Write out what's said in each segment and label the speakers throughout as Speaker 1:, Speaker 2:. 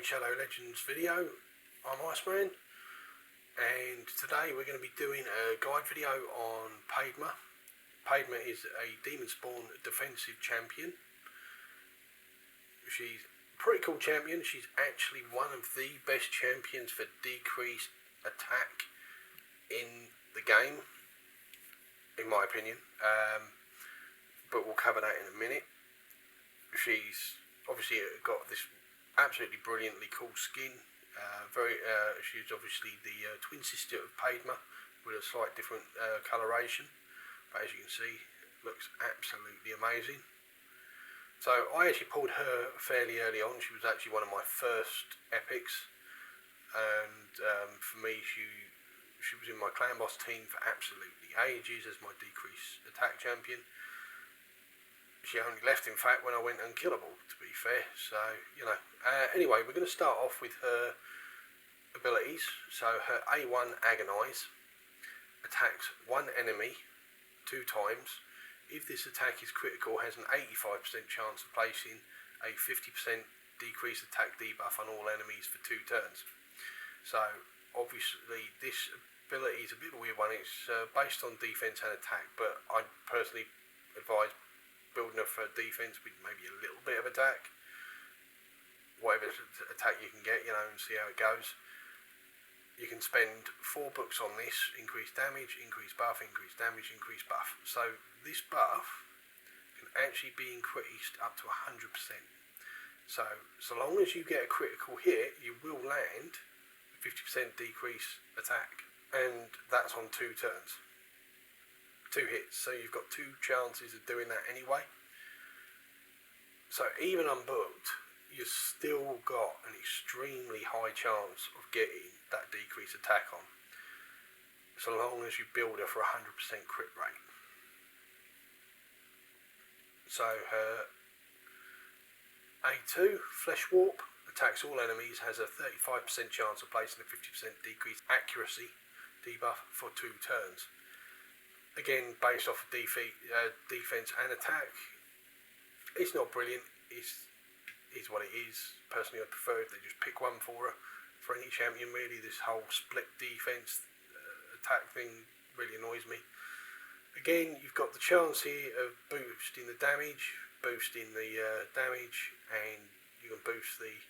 Speaker 1: Shadow Legends video. I'm IceMan, and today we're going to be doing a guide video on Peydma. Peydma is a demon spawn defensive champion. She's a pretty cool champion. She's actually one of the best champions for decreased attack in the game, in my opinion. But we'll cover that in a minute. She's obviously got this absolutely brilliantly cool skin. She's obviously the twin sister of Padma with a slight different coloration, but as you can see, looks absolutely amazing. So I actually pulled her fairly early on. She was actually one of my first epics, and for me, she was in my clan boss team for absolutely ages as my decrease attack champion. She only left, in fact, when I went unkillable, to be fair. So, you know. Anyway, we're going to start off with her abilities. So, her A1 Agonize attacks one enemy 2 times. If this attack is critical, has an 85% chance of placing a 50% decreased attack debuff on all enemies for 2 turns. So, obviously, this ability is a bit of a weird one. It's based on defense and attack, but I personally advise building her for defense with maybe a little bit of attack, whatever attack you can get, you know, and see how it goes. You can spend 4 books on this: increase damage, increase buff, increase damage, increase buff. So this buff can actually be increased up to 100%. So long as you get a critical hit, you will land a 50% decrease attack, and that's on 2 turns. 2 hits, so you've got 2 chances of doing that anyway. So even unbooked, you've still got an extremely high chance of getting that decreased attack on, so long as you build her for 100% crit rate. So her A2, Flesh Warp, attacks all enemies, has a 35% chance of placing a 50% decreased accuracy debuff for 2 turns. Again, based off of defense and attack. It's not brilliant. It's what it is. Personally, I prefer if they just pick one for her. For any champion, really, this whole split defense attack thing really annoys me. Again, you've got the chance here of boosting the damage, and you can boost the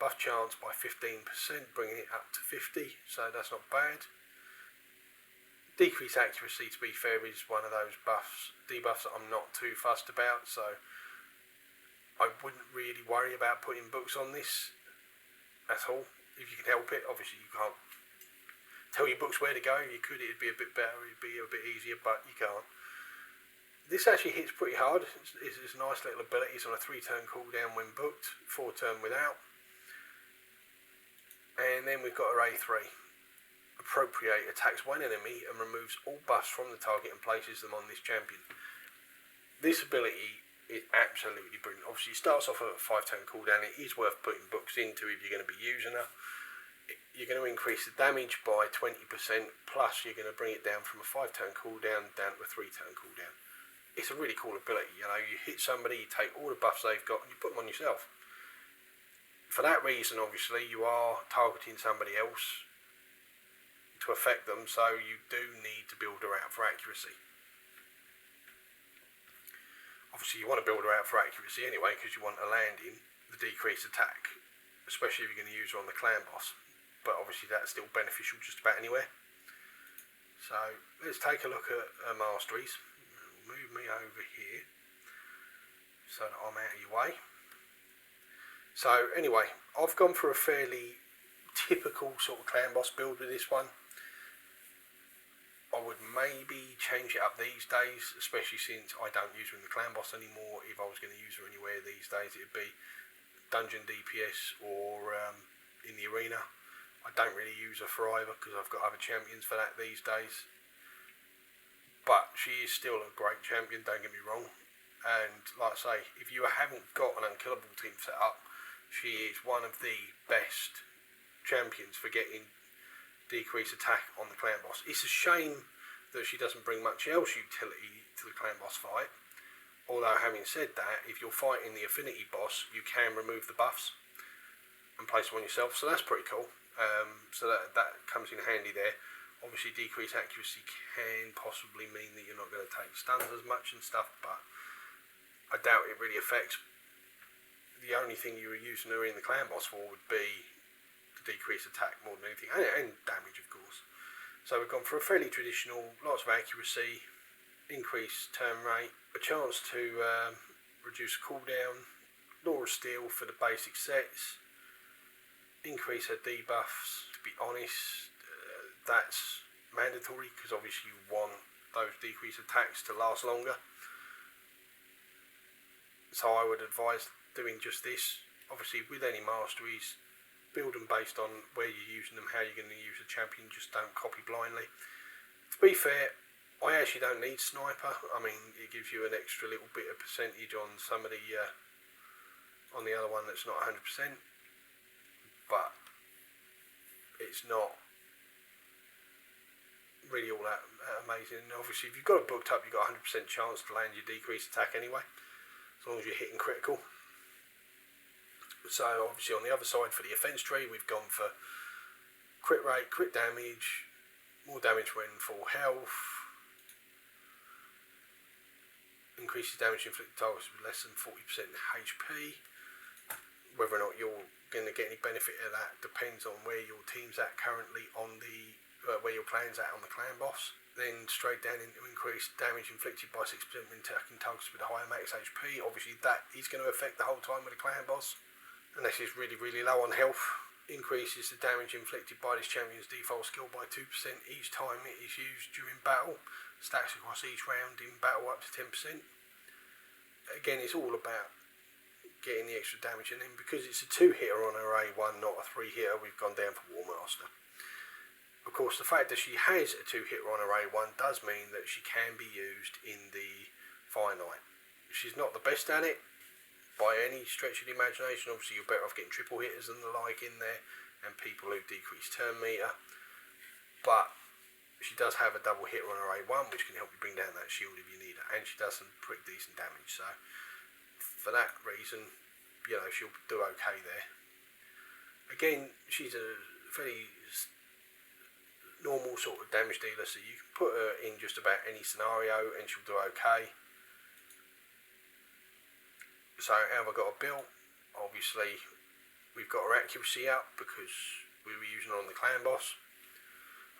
Speaker 1: buff chance by 15%, bringing it up to 50. So that's not bad. Decreased accuracy, to be fair, is one of those debuffs that I'm not too fussed about, so I wouldn't really worry about putting books on this at all, if you can help it. Obviously you can't tell your books where to go. You could, it'd be a bit better, it'd be a bit easier, but you can't. This actually hits pretty hard. It's a nice little ability. It's on a 3-turn cooldown when booked, 4-turn without. And then we've got our A3. Appropriate, attacks one enemy and removes all buffs from the target and places them on this champion. This ability is absolutely brilliant. Obviously it starts off at a 5-turn cooldown. It is worth putting books into if you're going to be using her. You're going to increase the damage by 20%, plus you're going to bring it down from a 5-turn cooldown down to a 3-turn cooldown. It's a really cool ability. You know, you hit somebody, you take all the buffs they've got and you put them on yourself. For that reason, obviously, you are targeting somebody else to affect them, so you do need to build her out for accuracy. Obviously you want to build her out for accuracy anyway, because you want to land in the decreased attack, especially if you're going to use her on the clan boss, but obviously that's still beneficial just about anywhere. So let's take a look at her masteries. Move me over here so that I'm out of your way. So anyway, I've gone for a fairly typical sort of clan boss build with this one. I would maybe change it up these days, especially since I don't use her in the clan boss anymore. If I was going to use her anywhere these days, it would be dungeon DPS or in the arena. I don't really use her for either because I've got other champions for that these days. But she is still a great champion, don't get me wrong. And like I say, if you haven't got an unkillable team set up, she is one of the best champions for getting decrease attack on the clan boss. It's a shame that she doesn't bring much else utility to the clan boss fight, although having said that, if you're fighting the affinity boss, you can remove the buffs. and place them on yourself. So that's pretty cool. So that comes in handy there. Obviously, decreased accuracy can possibly mean that you're not going to take stuns as much and stuff, but I doubt it really affects. The only thing you were using her in the clan boss for would be to decrease attack more than anything, and damage, of course. So we've gone for a fairly traditional, lots of accuracy, increased turn rate, a chance to reduce cooldown, Law of Steel for the basic sets, increase her debuffs. To be honest, that's mandatory because obviously you want those decreased attacks to last longer. So I would advise doing just this. Obviously with any masteries, build them based on where you're using them, how you're going to use a champion, just don't copy blindly. To be fair, I actually don't need sniper. I mean, it gives you an extra little bit of percentage on some of the on the other one that's not 100%, but it's not really all that amazing. And obviously if you've got it booked up, you've got 100% chance to land your decreased attack anyway, as long as you're hitting critical. So obviously on the other side for the offense tree, we've gone for crit rate, crit damage, more damage when full health, increases damage inflicted targets with less than 40% HP. Whether or not you're going to get any benefit of that depends on where your team's at currently on the where your clan's at on the clan boss. Then straight down into increased damage inflicted by 6% when attacking targets with a higher max HP. Obviously that is going to affect the whole time with the clan boss, unless it's really low on health. Increases the damage inflicted by this champion's default skill by 2% each time it is used during battle. Stacks across each round in battle up to 10%. Again, it's all about getting the extra damage, and then because it's a 2-hitter on her A1, not a 3-hitter, we've gone down for War Master. Of course, the fact that she has a 2-hitter on her A1 does mean that she can be used in the finite. She's not the best at it by any stretch of the imagination. Obviously you're better off getting triple hitters and the like in there, and people who decrease turn meter, but she does have a double hitter on her A1 which can help you bring down that shield if you need it, and she does some pretty decent damage. So for that reason, you know, she'll do okay there. Again, she's a fairly normal sort of damage dealer, so you can put her in just about any scenario and she'll do okay. So how have I got her built? Obviously we've got her accuracy up because we were using her on the clan boss.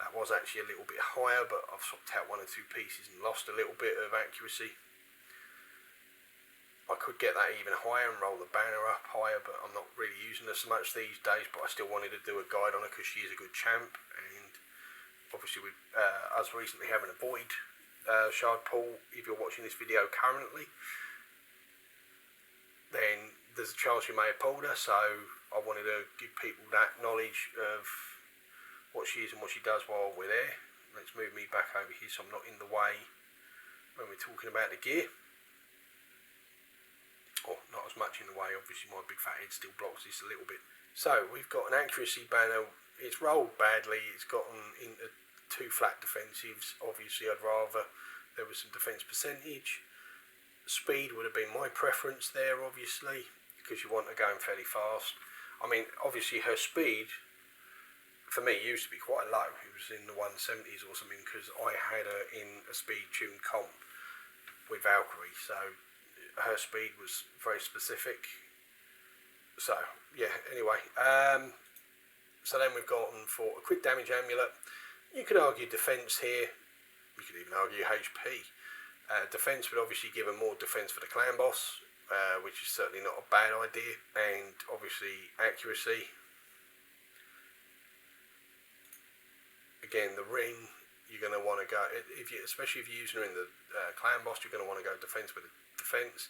Speaker 1: That was actually a little bit higher, but I've swapped out 1 or 2 pieces and lost a little bit of accuracy. I could get that even higher and roll the banner up higher, but I'm not really using her so much these days. But I still wanted to do a guide on her because she is a good champ, and obviously with us recently having a void shard pool, if you're watching this video currently, then there's a chance you may have pulled her, so I wanted to give people that knowledge of what she is and what she does while we're there. Let's move me back over here so I'm not in the way when we're talking about the gear. Or not as much in the way, obviously my big fat head still blocks this a little bit. So we've got an accuracy banner. It's rolled badly, it's gotten into 2 flat defensives. Obviously I'd rather there was some defence percentage. Speed would have been my preference there, obviously, because you want her going fairly fast. I mean, obviously her speed for me used to be quite low. It was in the 170s or something, because I had her in a speed tuned comp with Valkyrie, so her speed was very specific. So yeah, anyway, so then we've gotten for a quick damage amulet. You could argue defense here, you could even argue HP. Defense would obviously give her more defense for the clan boss, which is certainly not a bad idea, and obviously accuracy. Again, the ring, you're going to want to go, especially if you're using her in the clan boss, you're going to want to go defense with the defense.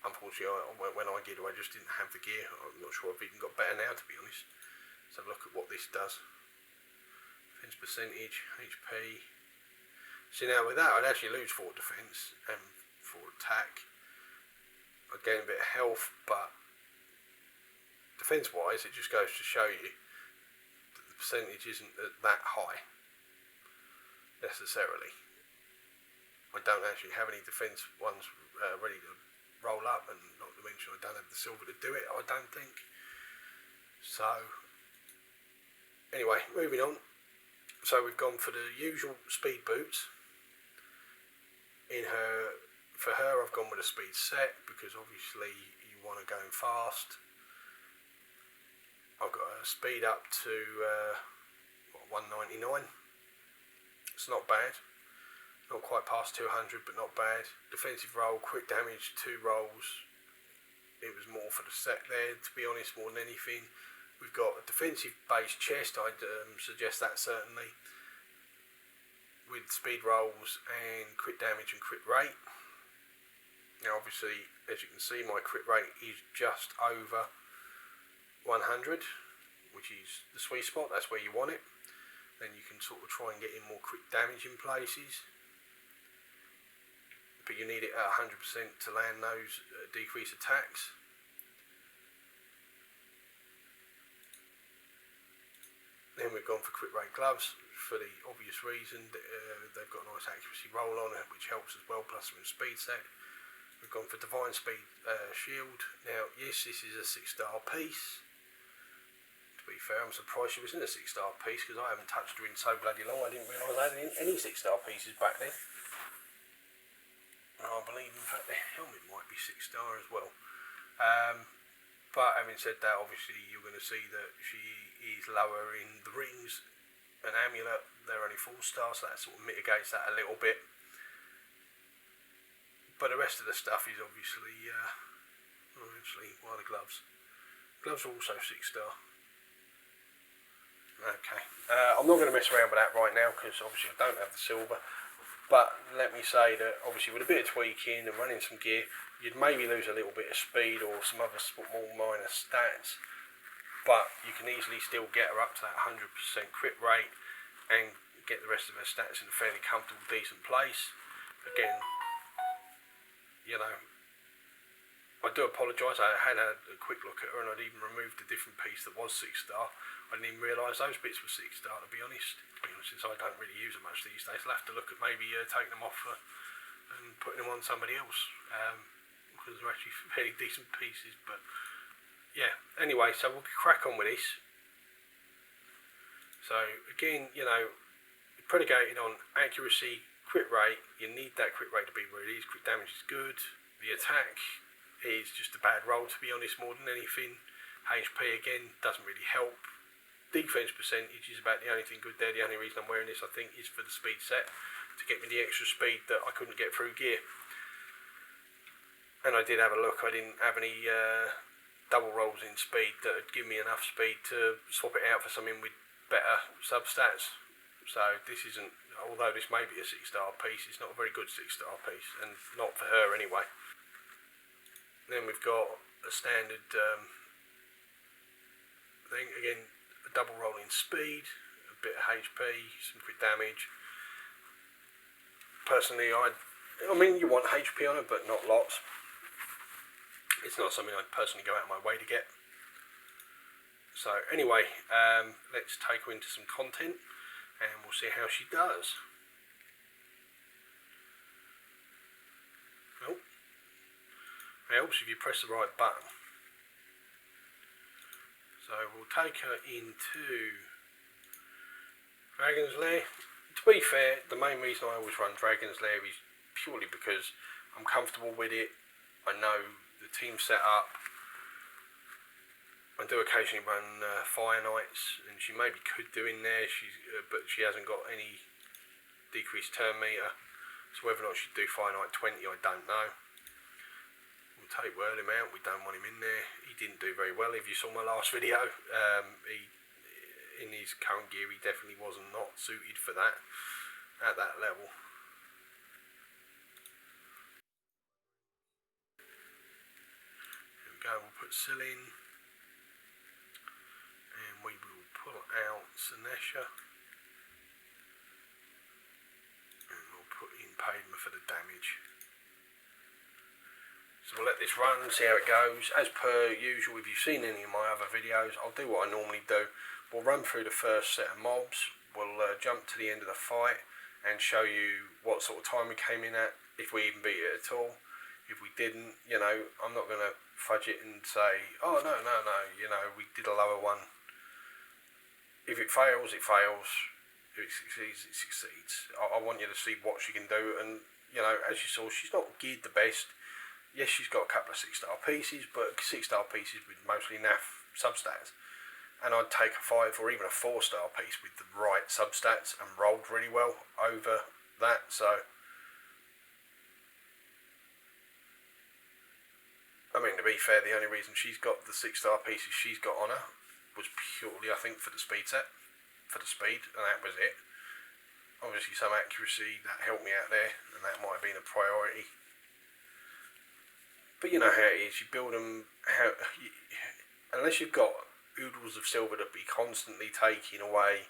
Speaker 1: Unfortunately, when I did, I just didn't have the gear. I'm not sure I've even got better now, to be honest. So look at what this does. Defense percentage, HP. See, now with that, I'd actually lose 4 defense and 4 attack. I'd gain a bit of health, but defense-wise, it just goes to show you that the percentage isn't that high necessarily. I don't actually have any defense ones ready to roll up, and not to mention I don't have the silver to do it, I don't think. So anyway, moving on. So we've gone for the usual speed boots. For her, I've gone with a speed set because obviously you want to go fast. I've got a speed up to 199. It's not bad. Not quite past 200, but not bad. Defensive roll, quick damage, 2 rolls. It was more for the set there, to be honest, more than anything. We've got a defensive base chest. I'd suggest that certainly, with speed rolls and crit damage and crit rate. Now obviously, as you can see, my crit rate is just over 100, which is the sweet spot. That's where you want it. Then you can sort of try and get in more crit damage in places, but you need it at 100% to land those decreased attacks. Then we've gone for crit rate gloves for the obvious reason. They've got a nice accuracy roll on it, which helps as well, plus some speed set. We've gone for divine speed shield. Now, yes, this is a 6-star piece. To be fair, I'm surprised she was in a 6-star piece because I haven't touched her in so bloody long. I didn't realise I had any 6-star pieces back then. And I believe, in fact, the helmet might be 6-star as well. But having said that, obviously you're going to see that she is lower in the rings and amulet. They're only 4-star, so that sort of mitigates that a little bit. But the rest of the stuff is obviously, why the gloves? Gloves are also 6-star. Okay, I'm not going to mess around with that right now because obviously I don't have the silver. But let me say that obviously with a bit of tweaking and running some gear, you'd maybe lose a little bit of speed or some other more minor stats. But you can easily still get her up to that 100% crit rate and get the rest of her stats in a fairly comfortable, decent place. Again, you know, I do apologise. I had a quick look at her and I'd even removed a different piece that was 6-star. I didn't even realise those bits were 6-star, to be honest. Since I don't really use them much these days, I'll have to look at maybe taking them off and putting them on somebody else, because they're actually fairly decent pieces. But yeah, anyway, so we'll crack on with this. So again, you know, predicated on accuracy, crit rate. You need that crit rate to be where it is. Crit damage is good. The attack is just a bad roll, to be honest, more than anything. HP again doesn't really help. Defense percentage is about the only thing good there. The only reason I'm wearing this, I think, is for the speed set, to get me the extra speed that I couldn't get through gear. And I did have a look. I didn't have any double rolls in speed that would give me enough speed to swap it out for something with better substats. So this isn't, although this may be a 6-star piece, it's not a very good 6-star piece, and not for her anyway. Then we've got a standard thing again. A double rolling speed, a bit of HP, some crit damage. Personally, I mean, you want HP on it, but not lots. It's not something I'd personally go out of my way to get. So anyway, let's take her into some content and we'll see how she does. Oh, it helps if you press the right button. So we'll take her into Dragon's Lair. To be fair, the main reason I always run Dragon's Lair is purely because I'm comfortable with it. I know the team set up. I do occasionally run Fire Knights, and she maybe could do in there, but she hasn't got any decreased turn meter. So whether or not she'd do Fire Knight 20, I don't know. We'll take him out. We don't want him in there. He didn't do very well. If you saw my last video, in his current gear, he definitely was not suited for that at that level. There we go. We'll put Syl in, and we will pull out Sinesha, and we'll put in Peydma for the damage. So we'll let this run, see how it goes. As per usual, if you've seen any of my other videos, I'll do what I normally do. We'll run through the first set of mobs, we'll jump to the end of the fight and show you what sort of time we came in at, if we even beat it at all. If we didn't, you know, I'm not going to fudge it and say, oh no, you know, we did a lower one. If it fails, it fails. If it succeeds, it succeeds. I want you to see what she can do, and you know, as you saw, she's not geared the best. Yes, she's got a couple of 6-star pieces, but 6-star pieces with mostly naff substats. And I'd take a 5 or even a 4-star piece with the right substats and rolled really well over that. So, I mean, to be fair, the only reason she's got the 6-star pieces she's got on her was purely, I think, for the speed set, for the speed, and that was it. Obviously, some accuracy that helped me out there, and that might have been a priority. But you know how it is. You build them unless you've got oodles of silver to be constantly taking away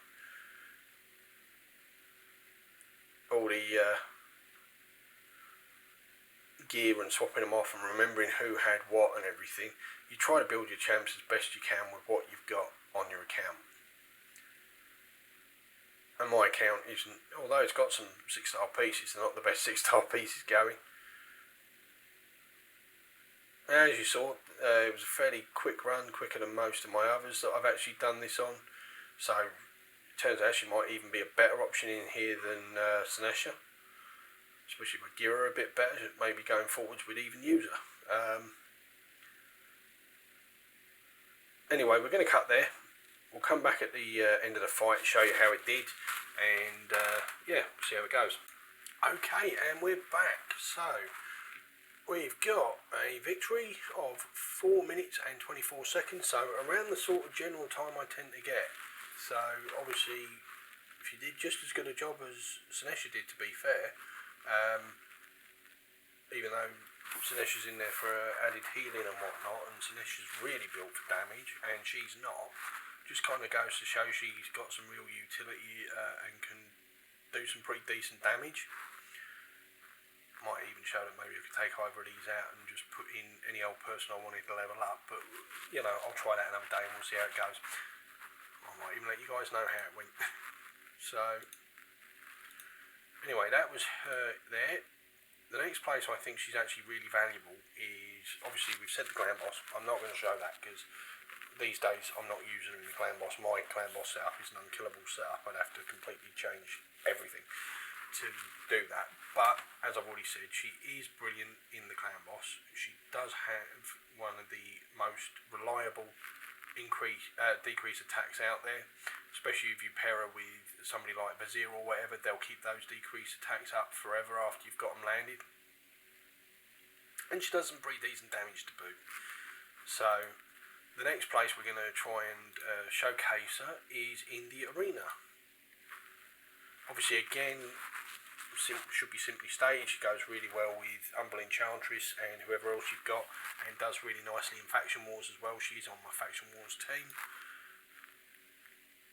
Speaker 1: all the gear and swapping them off and remembering who had what and everything. You try to build your champs as best you can with what you've got on your account. And my account isn't, although it's got some 6-star pieces, they're not the best 6-star pieces going. As you saw, it was a fairly quick run, quicker than most of my others that I've actually done this on. So it turns out she might even be a better option in here than Sinesha. Especially if I gear her a bit better, maybe going forwards we'd even use her. Anyway, we're going to cut there. We'll come back at the end of the fight, show you how it did, and yeah, see how it goes. Okay, and we're back. So we've got a victory of 4 minutes and 24 seconds, so around the sort of general time I tend to get. So obviously she did just as good a job as Sinesha did, to be fair, even though Sinesha's in there for added healing and whatnot, and Sinesha's really built for damage and she's not. Just kind of goes to show she's got some real utility and can do some pretty decent damage. Might even show that maybe I could take either of these out and just put in any old person I wanted to level up, but you know, I'll try that another day and we'll see how it goes. I might even let you guys know how it went. So anyway, that was her there. The next place I think she's actually really valuable is, obviously we've said the clan boss. I'm not going to show that because these days I'm not using the clan boss. My clan boss setup is an unkillable setup. I'd have to completely change everything to do that, but as I've already said, she is brilliant in the clan boss. She does have one of the most reliable decrease attacks out there, especially if you pair her with somebody like Vizier or whatever. They'll keep those decrease attacks up forever after you've got them landed, and she does some pretty decent damage to boot. So the next place we're going to try and showcase her is in the arena. Obviously, again, should be simply stated, she goes really well with Umble Enchantress and whoever else you've got, and does really nicely in Faction Wars as well. She's on my Faction Wars team.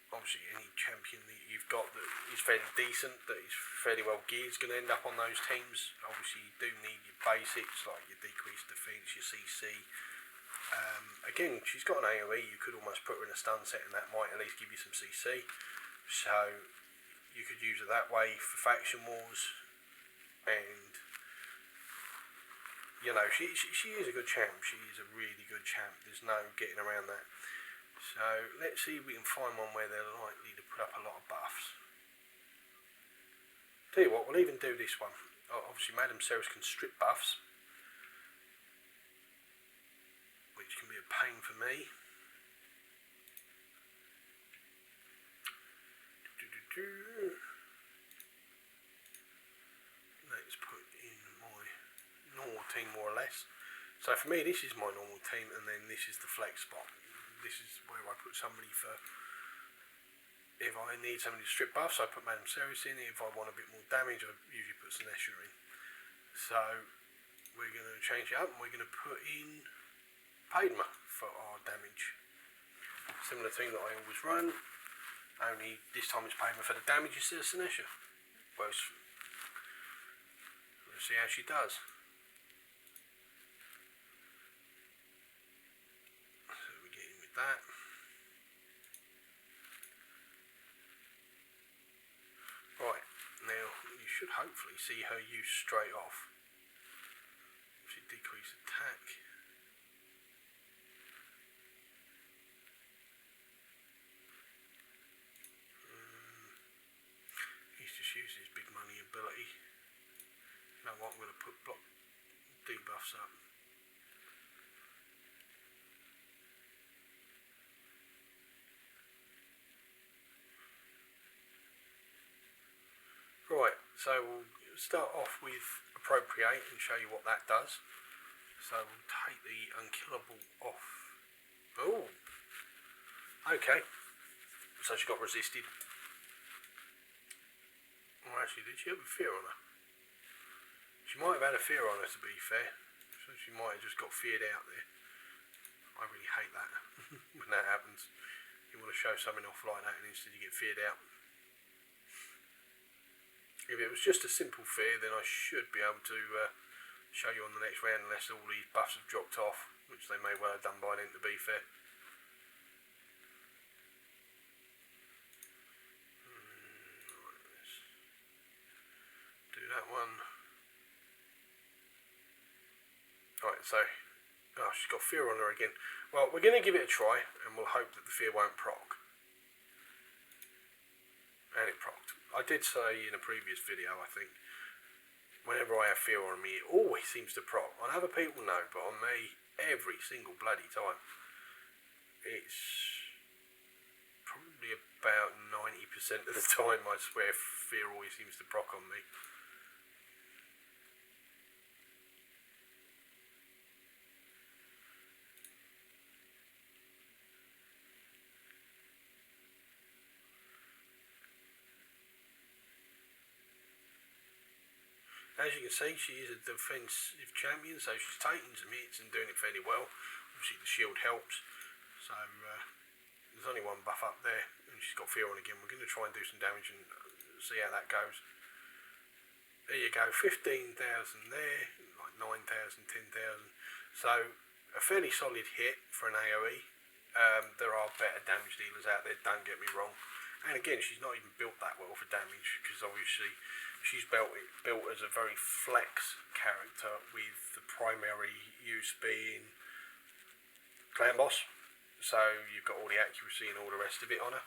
Speaker 1: Obviously, any champion that you've got that is fairly decent, that is fairly well geared, is going to end up on those teams. Obviously, you do need your basics like your decreased defense, your CC. Again, she's got an AoE. You could almost put her in a stun set, and that might at least give you some CC. So you could use it that way for Faction Wars, and you know, she is a good champ. She is a really good champ. There's no getting around that. So let's see if we can find one where they're likely to put up a lot of buffs. Tell you what, we'll even do this one. Obviously, Madam Ceres can strip buffs, which can be a pain for me. Let's put in my normal team more or less. So for me, this is my normal team, and then this is the flex spot. This is where I put somebody for, if I need somebody to strip buffs, I put Madam Ceres in. If I want a bit more damage, I usually put Sinesha in. So we're going to change it up, and we're going to put in Peydma for our damage. Similar team that I always run. Only this time it's Padma for the damage instead of Sinesha. Well, let's see how she does. So we get in with that. Right, now you should hopefully see her use straight off. She attack. He's just using his big money ability. You know what, I'm going to put block debuffs up. Right, so we'll start off with appropriate and show you what that does. So we'll take the unkillable off. Oh, okay. So she got resisted. Well, actually, did she have a fear on her? She might have had a fear on her, to be fair. So she might have just got feared out there. I really hate that when that happens. You want to show something off like that and instead you get feared out. If it was just a simple fear, then I should be able to show you on the next round, unless all these buffs have dropped off, which they may well have done by then, to be fair. Right, let's do that one. Right, so she's got fear on her again. Well, we're going to give it a try, and we'll hope that the fear won't proc. And it procced. I did say in a previous video, I think, whenever I have fear on me, it always seems to proc. On other people, no, but on me, every single bloody time. It's probably about 90% of the time, I swear, fear always seems to proc on me. As you can see, she is a defensive champion, so she's taking some hits and doing it fairly well. Obviously the shield helps, so there's only one buff up there, and she's got fear on again. We're going to try and do some damage and see how that goes. There you go, 15,000 there, like 9,000, 10,000. So a fairly solid hit for an AoE. There are better damage dealers out there, don't get me wrong. And again, she's not even built that well for damage, because obviously she's built as a very flex character, with the primary use being clan boss. So you've got all the accuracy and all the rest of it on her.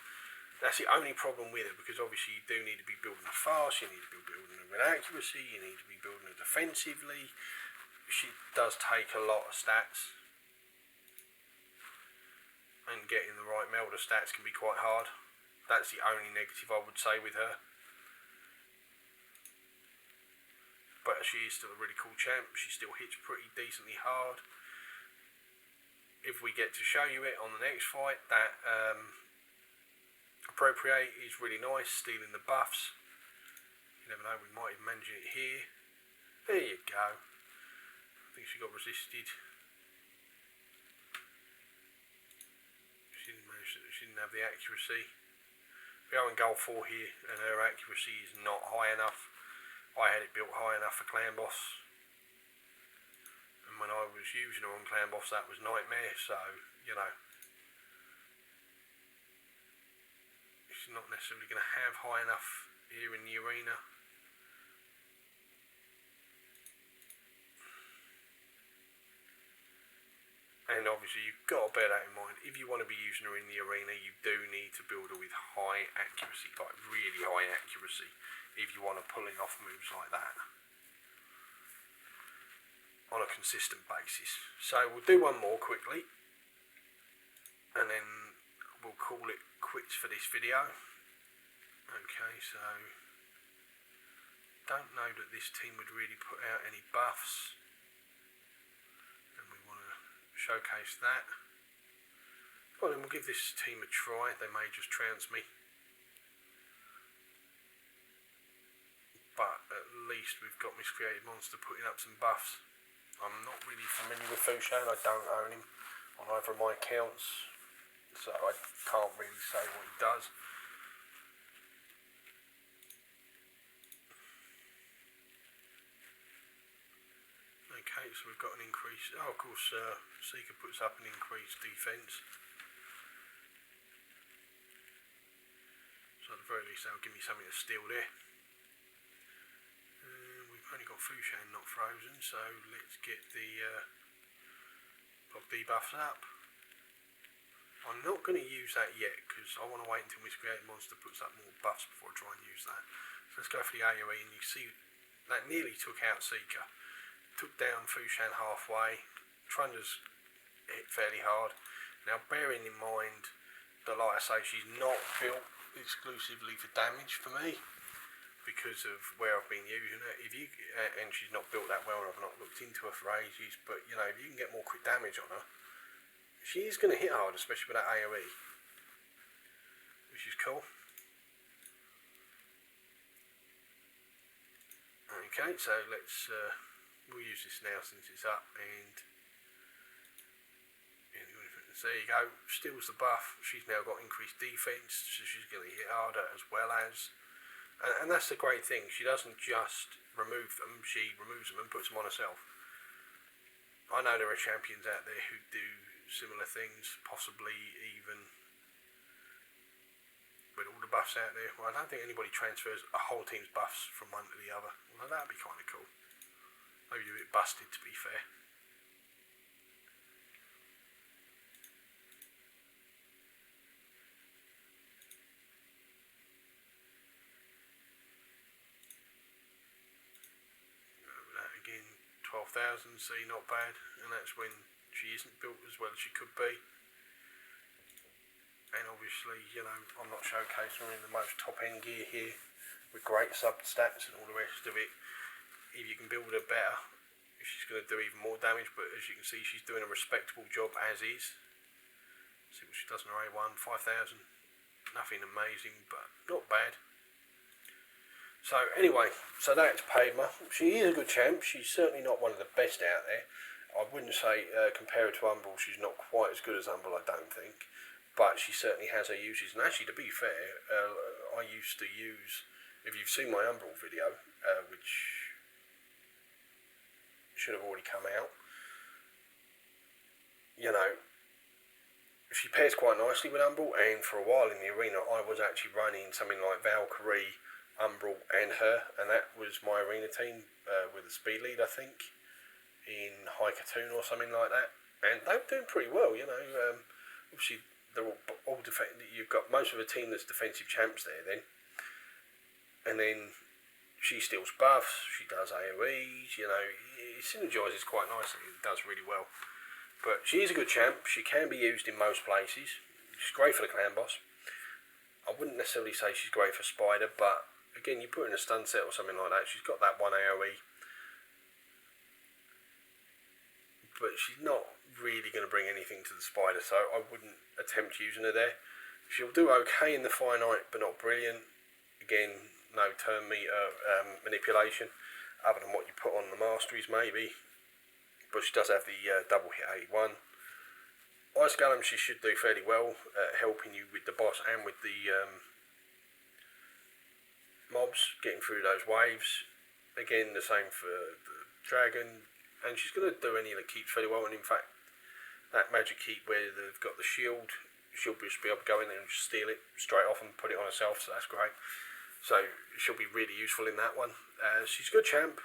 Speaker 1: That's the only problem with her, because obviously you do need to be building her fast, you need to be building her with accuracy, you need to be building her defensively. She does take a lot of stats, and getting the right meld of stats can be quite hard. That's the only negative I would say with her. But she is still a really cool champ. She still hits pretty decently hard. If we get to show you it on the next fight, that appropriate is really nice, stealing the buffs. You never know, we might even manage it here. There you go. I think she got resisted. She didn't have the accuracy. We are in goal 4 here, and her accuracy is not high enough. I had it built high enough for clan boss, and when I was using her on clan boss, that was nightmare. So you know, she's not necessarily going to have high enough here in the arena. And obviously you've got to bear that in mind. If you want to be using her in the arena, you do need to build her with high accuracy, like really high accuracy, if you want to pull off moves like that on a consistent basis. So we'll do one more quickly, and then we'll call it quits for this video. Okay, so don't know that this team would really put out any buffs, and we want to showcase that. Well, then we'll give this team a try. They may just trounce me, but at least we've got Miscreated Monster putting up some buffs. I'm not really familiar with Fushan. I don't own him on either of my accounts, so I can't really say what he does. Okay, so we've got an increase. Oh, of course, Seeker puts up an increased defense. So at the very least, that'll give me something to steal there. We've only got Fushan not frozen, so let's get the Pop debuffs up. I'm not going to use that yet because I want to wait until Miscreated Monster puts up more buffs before I try and use that. So let's go for the AoE, and you see that nearly took out Seeker. Took down Fushan halfway. Trunder's hit fairly hard. Now bearing in mind that, like I say, she's not built exclusively for damage for me because of where I've been using it. If you and she's not built that well, and I've not looked into her for ages, but you know, if you can get more quick damage on her, she is going to hit hard, especially with that AoE, which is cool. Okay, so let's we'll use this now since it's up, and there you go. Steals the buff. She's now got increased defense, so she's going to hit harder as well as, and that's the great thing. She doesn't just remove them; she removes them and puts them on herself. I know there are champions out there who do similar things, possibly even with all the buffs out there. Well, I don't think anybody transfers a whole team's buffs from one to the other. Well, that'd be kind of cool. Maybe a bit busted, to be fair. That again, 12,000, see, not bad, and that's when she isn't built as well as she could be. And obviously, you know, I'm not showcasing her in the most top end gear here with great sub stats and all the rest of it. If you can build her better, she's going to do even more damage, but as you can see, she's doing a respectable job as is. See what she does in her A1, 5,000. Nothing amazing, but not bad. So anyway, so that's Peydma. She is a good champ. She's certainly not one of the best out there. I wouldn't say, compared to Umbral, she's not quite as good as Umbral, I don't think. But she certainly has her uses. And actually, to be fair, I used to use, if you've seen my Umbral video, which should have already come out, you know, she pairs quite nicely with Umbral. And for a while in the arena, I was actually running something like Valkyrie, Umbral and her. And that was my arena team with a speed lead, I think, in High Katoon or something like that, and they were doing pretty well, you know. Obviously, they're all you've got most of the team that's defensive champs there then, and then she steals buffs, she does AoEs, you know, it synergises quite nicely, it does really well. But she is a good champ, she can be used in most places, she's great for the clan boss. I wouldn't necessarily say she's great for Spider, but again, you put her in a stun set or something like that, she's got that one AoE, but she's not really going to bring anything to the Spider, so I wouldn't attempt using her there. She'll do okay in the finite, but not brilliant. Again, no turn meter manipulation, other than what you put on the Masteries maybe, but she does have the double hit 81. Ice Golem she should do fairly well, helping you with the boss and with the mobs, getting through those waves. Again, the same for the Dragon. And she's going to do any of the keeps fairly well, and in fact, that magic keep where they've got the shield, she'll just be able to go in there and just steal it straight off and put it on herself, so that's great. So she'll be really useful in that one. She's a good champ,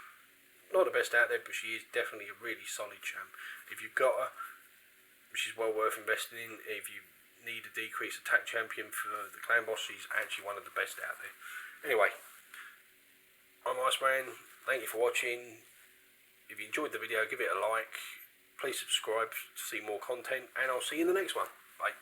Speaker 1: not the best out there, but she is definitely a really solid champ. If you've got her, she's well worth investing in. If you need a decreased attack champion for the clan boss, she's actually one of the best out there. Anyway, I'm IceMan, thank you for watching. If you enjoyed the video, give it a like, please subscribe to see more content, and I'll see you in the next one. Bye.